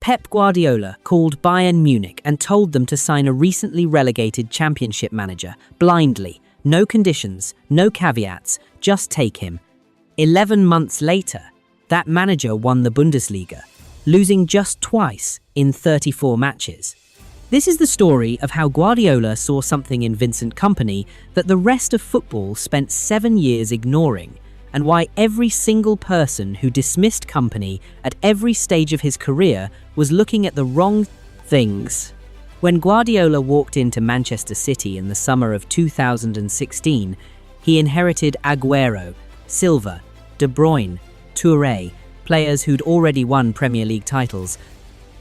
Pep Guardiola called Bayern Munich and told them to sign a recently relegated championship manager, blindly. No conditions, no caveats, just take him. 11 months later, that manager won the Bundesliga, losing just twice in 34 matches. This is the story of how Guardiola saw something in Vincent Kompany that the rest of football spent 7 years ignoring, and why every single person who dismissed Kompany at every stage of his career was looking at the wrong things. When Guardiola walked into Manchester City in the summer of 2016, he inherited Aguero, Silva, De Bruyne, Touré, players who'd already won Premier League titles,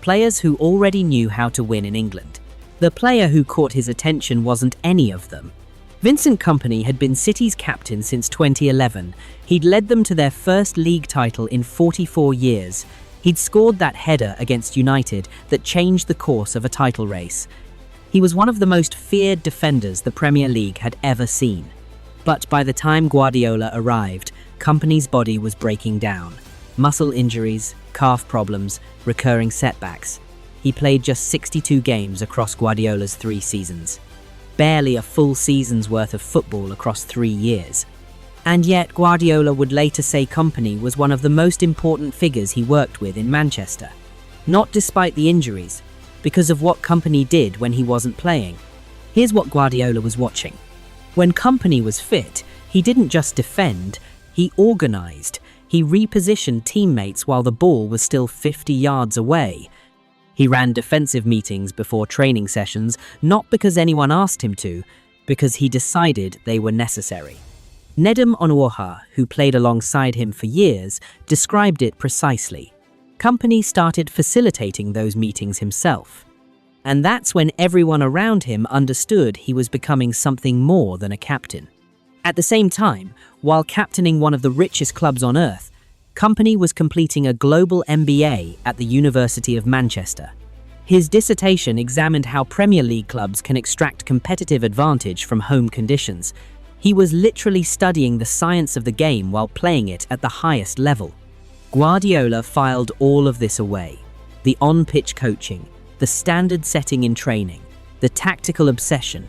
players who already knew how to win in England. The player who caught his attention wasn't any of them. Vincent Kompany had been City's captain since 2011. He'd led them to their first league title in 44 years. He'd scored that header against United that changed the course of a title race. He was one of the most feared defenders the Premier League had ever seen. But by the time Guardiola arrived, Kompany's body was breaking down. Muscle injuries, calf problems, recurring setbacks. He played just 62 games across Guardiola's 3 seasons. Barely a full season's worth of football across 3 years. And yet Guardiola would later say Kompany was one of the most important figures he worked with in Manchester. Not despite the injuries, because of what Kompany did when he wasn't playing. Here's what Guardiola was watching. When Kompany was fit, he didn't just defend, he organised. He repositioned teammates while the ball was still 50 yards away. He ran defensive meetings before training sessions, not because anyone asked him to, because he decided they were necessary. Nedum Onuoha, who played alongside him for years, described it precisely. Kompany started facilitating those meetings himself. And that's when everyone around him understood he was becoming something more than a captain. At the same time, while captaining one of the richest clubs on earth, Kompany was completing a global MBA at the University of Manchester. His dissertation examined how Premier League clubs can extract competitive advantage from home conditions. He was literally studying the science of the game while playing it at the highest level. Guardiola filed all of this away. The on-pitch coaching, the standard setting in training, the tactical obsession.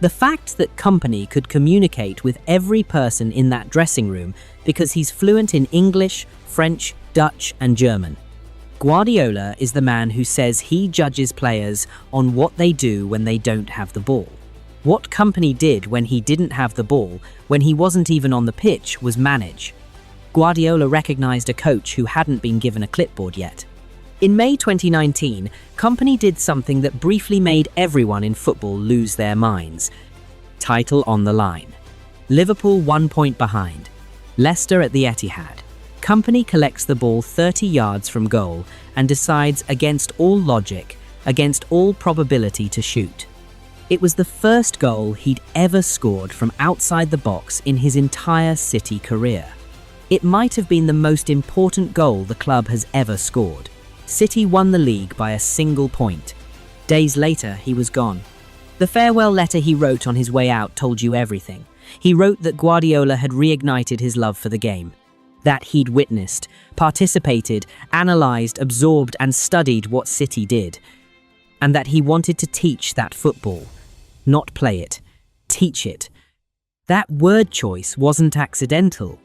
The fact that Kompany could communicate with every person in that dressing room because he's fluent in English, French, Dutch, and German. Guardiola is the man who says he judges players on what they do when they don't have the ball. What Kompany did when he didn't have the ball, when he wasn't even on the pitch, was manage. Guardiola recognized a coach who hadn't been given a clipboard yet. In May 2019, Kompany did something that briefly made everyone in football lose their minds. Title on the line. Liverpool 1 point behind. Leicester at the Etihad. Kompany collects the ball 30 yards from goal and decides against all logic, against all probability to shoot. It was the first goal he'd ever scored from outside the box in his entire City career. It might have been the most important goal the club has ever scored. City won the league by a single point. Days later, he was gone. The farewell letter he wrote on his way out told you everything. He wrote that Guardiola had reignited his love for the game, that he'd witnessed, participated, analysed, absorbed and studied what City did, and that he wanted to teach that football, not play it, teach it. That word choice wasn't accidental.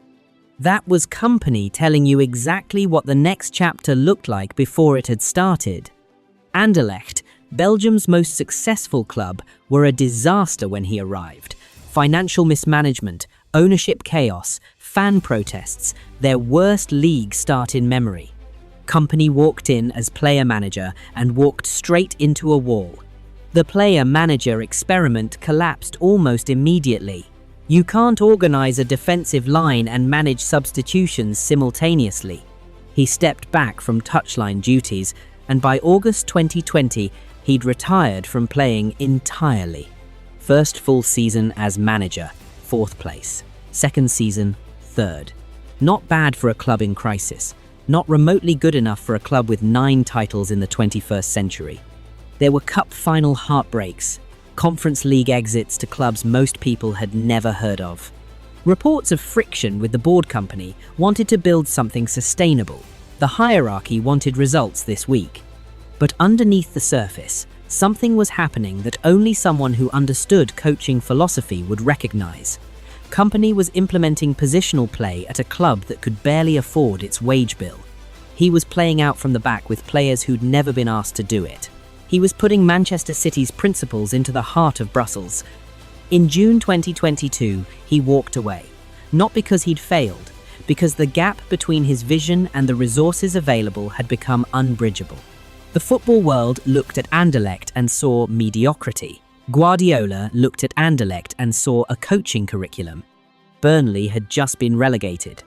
That was Kompany telling you exactly what the next chapter looked like before it had started. Anderlecht, Belgium's most successful club, were a disaster when he arrived. Financial mismanagement, ownership chaos, fan protests, their worst league start in memory. Kompany walked in as player-manager and walked straight into a wall. The player-manager experiment collapsed almost immediately. You can't organize a defensive line and manage substitutions simultaneously. He stepped back from touchline duties, and by August 2020, he'd retired from playing entirely. First full season as manager, 4th place. Second season, 3rd. Not bad for a club in crisis. Not remotely good enough for a club with 9 titles in the 21st century. There were cup final heartbreaks, Conference League exits to clubs most people had never heard of. Reports of friction with the board company wanted to build something sustainable. The hierarchy wanted results this week. But underneath the surface, something was happening that only someone who understood coaching philosophy would recognize. Kompany was implementing positional play at a club that could barely afford its wage bill. He was playing out from the back with players who'd never been asked to do it. He was putting Manchester City's principles into the heart of Brussels. In June 2022, he walked away. Not because he'd failed, because the gap between his vision and the resources available had become unbridgeable. The football world looked at Anderlecht and saw mediocrity. Guardiola looked at Anderlecht and saw a coaching curriculum. Burnley had just been relegated.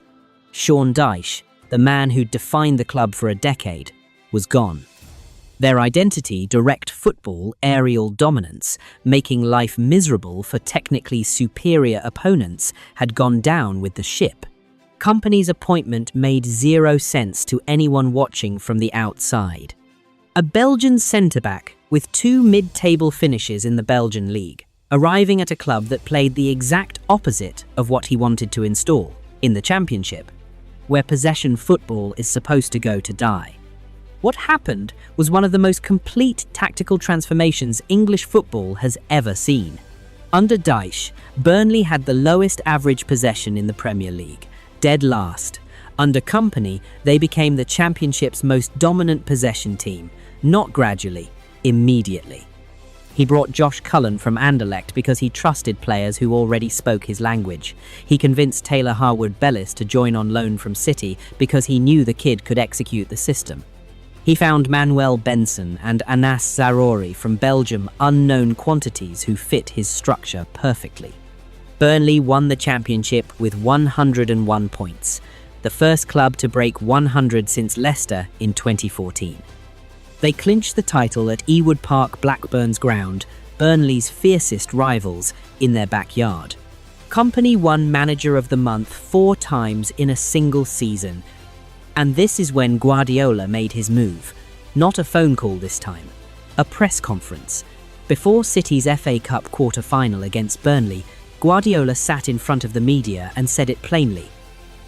Sean Dyche, the man who'd defined the club for a decade, was gone. Their identity, direct football, aerial dominance, making life miserable for technically superior opponents, had gone down with the ship. Kompany's appointment made zero sense to anyone watching from the outside. A Belgian centre-back with 2 mid-table finishes in the Belgian league, arriving at a club that played the exact opposite of what he wanted to install in the Championship, where possession football is supposed to go to die. What happened was one of the most complete tactical transformations English football has ever seen. Under Dyche, Burnley had the lowest average possession in the Premier League, dead last. Under Kompany, they became the Championship's most dominant possession team, not gradually, immediately. He brought Josh Cullen from Anderlecht because he trusted players who already spoke his language. He convinced Taylor Harwood-Bellis to join on loan from City because he knew the kid could execute the system. He found Manuel Benson and Anas Zaroury from Belgium, unknown quantities who fit his structure perfectly. Burnley won the Championship with 101 points, the first club to break 100 since Leicester in 2014. They clinched the title at Ewood Park, Blackburn's ground, Burnley's fiercest rivals, in their backyard. Kompany won Manager of the Month 4 times in a single season, and this is when Guardiola made his move. Not a phone call this time, a press conference. Before City's FA Cup quarter-final against Burnley, Guardiola sat in front of the media and said it plainly.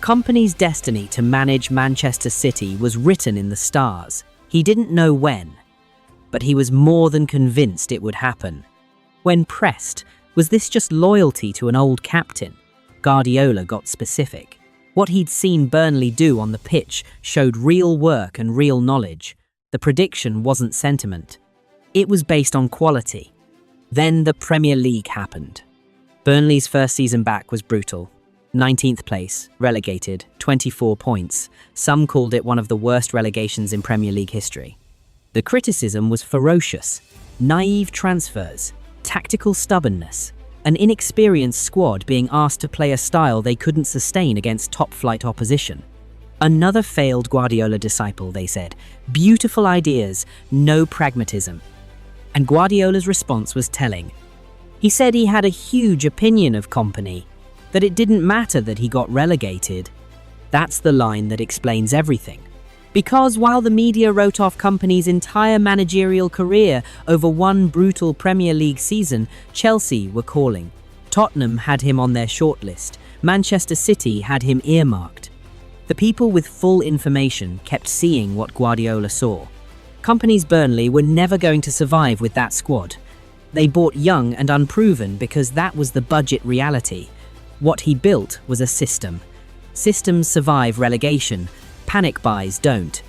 Kompany's destiny to manage Manchester City was written in the stars. He didn't know when, but he was more than convinced it would happen. When pressed, was this just loyalty to an old captain? Guardiola got specific. What he'd seen Burnley do on the pitch showed real work and real knowledge. The prediction wasn't sentiment. It was based on quality. Then the Premier League happened. Burnley's first season back was brutal. 19th place, relegated, 24 points. Some called it one of the worst relegations in Premier League history. The criticism was ferocious. Naive transfers, tactical stubbornness, an inexperienced squad being asked to play a style they couldn't sustain against top-flight opposition. Another failed Guardiola disciple, they said. Beautiful ideas, no pragmatism. And Guardiola's response was telling. He said he had a huge opinion of Kompany, that it didn't matter that he got relegated. That's the line that explains everything. Because while the media wrote off Kompany's entire managerial career over one brutal Premier League season, Chelsea were calling. Tottenham had him on their shortlist. Manchester City had him earmarked. The people with full information kept seeing what Guardiola saw. Kompany's Burnley were never going to survive with that squad. They bought young and unproven because that was the budget reality. What he built was a system. Systems survive relegation. Panic buys don't.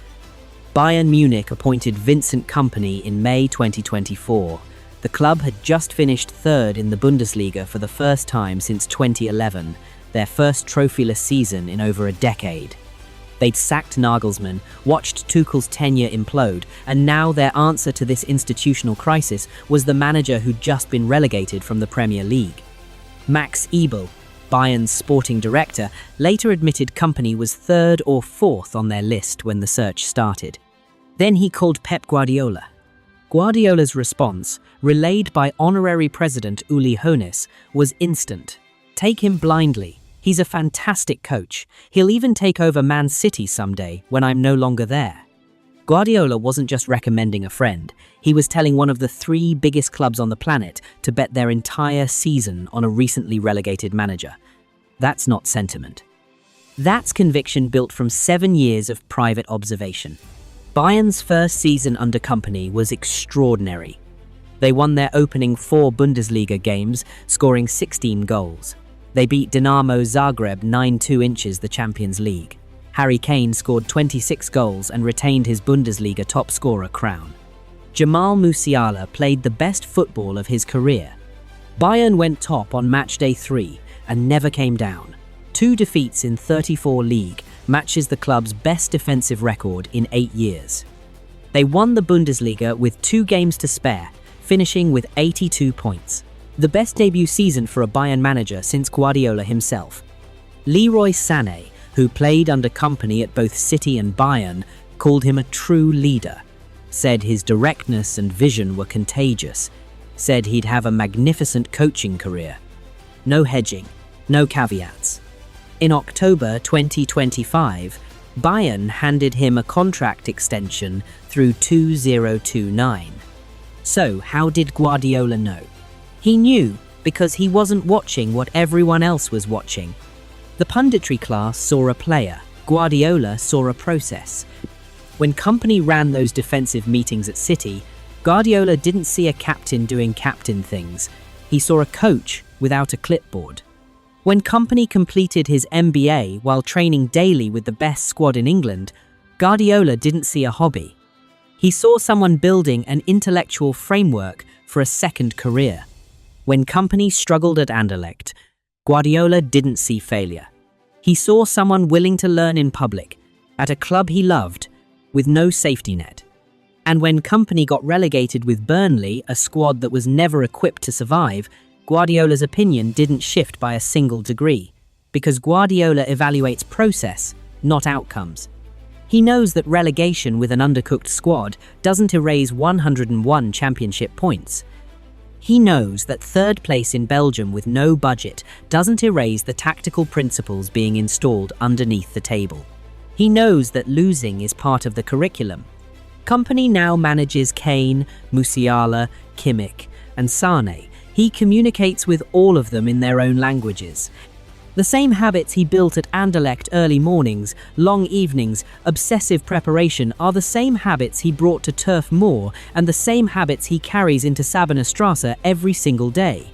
Bayern Munich appointed Vincent Kompany in May 2024. The club had just finished 3rd in the Bundesliga for the first time since 2011, their first trophyless season in over a decade. They'd sacked Nagelsmann, watched Tuchel's tenure implode, and now their answer to this institutional crisis was the manager who'd just been relegated from the Premier League. Max Ebel, Bayern's sporting director, later admitted Kompany was 3rd or 4th on their list when the search started. Then he called Pep Guardiola. Guardiola's response, relayed by honorary president Uli Hoeneß, was instant. Take him blindly. He's a fantastic coach. He'll even take over Man City someday when I'm no longer there. Guardiola wasn't just recommending a friend. He was telling one of the 3 biggest clubs on the planet to bet their entire season on a recently relegated manager. That's not sentiment. That's conviction built from 7 years of private observation. Bayern's first season under Kompany was extraordinary. They won their opening 4 Bundesliga games, scoring 16 goals. They beat Dinamo Zagreb 9-2 inches the Champions League. Harry Kane scored 26 goals and retained his Bundesliga top scorer crown. Jamal Musiala played the best football of his career. Bayern went top on matchday 3 and never came down. 2 defeats in 34 league matches the club's best defensive record in 8 years. They won the Bundesliga with 2 games to spare, finishing with 82 points. The best debut season for a Bayern manager since Guardiola himself. Leroy Sané, who played under Kompany at both City and Bayern, called him a true leader, said his directness and vision were contagious, said he'd have a magnificent coaching career. No hedging, no caveats. In October 2025, Bayern handed him a contract extension through 2029. So, how did Guardiola know? He knew because he wasn't watching what everyone else was watching. The punditry class saw a player, Guardiola saw a process. When Kompany ran those defensive meetings at City, Guardiola didn't see a captain doing captain things. He saw a coach without a clipboard. When Kompany completed his MBA while training daily with the best squad in England, Guardiola didn't see a hobby. He saw someone building an intellectual framework for a second career. When Kompany struggled at Anderlecht, Guardiola didn't see failure. He saw someone willing to learn in public, at a club he loved, with no safety net. And when Kompany got relegated with Burnley, a squad that was never equipped to survive, Guardiola's opinion didn't shift by a single degree, because Guardiola evaluates process, not outcomes. He knows that relegation with an undercooked squad doesn't erase 101 championship points. He knows that third place in Belgium with no budget doesn't erase the tactical principles being installed underneath the table. He knows that losing is part of the curriculum. Kompany now manages Kane, Musiala, Kimmich, and Sané. He communicates with all of them in their own languages. The same habits he built at Anderlecht, early mornings, long evenings, obsessive preparation, are the same habits he brought to Turf Moor and the same habits he carries into Säbener Straße every single day.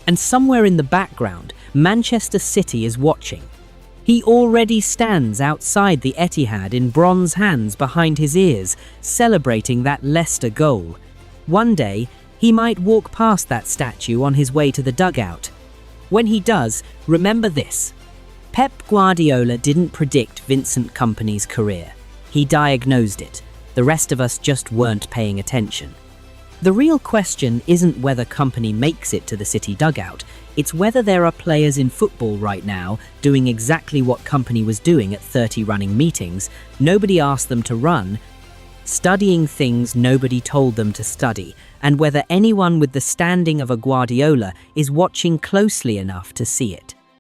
And somewhere in the background, Manchester City is watching. He already stands outside the Etihad in bronze hands behind his ears, celebrating that Leicester goal. One day, he might walk past that statue on his way to the dugout. When he does, remember this. Pep Guardiola didn't predict Vincent Kompany's career. He diagnosed it. The rest of us just weren't paying attention. The real question isn't whether Kompany makes it to the City dugout. It's whether there are players in football right now doing exactly what Kompany was doing at 30 running meetings. Nobody asked them to run, studying things nobody told them to study, and whether anyone with the standing of a Guardiola is watching closely enough to see it.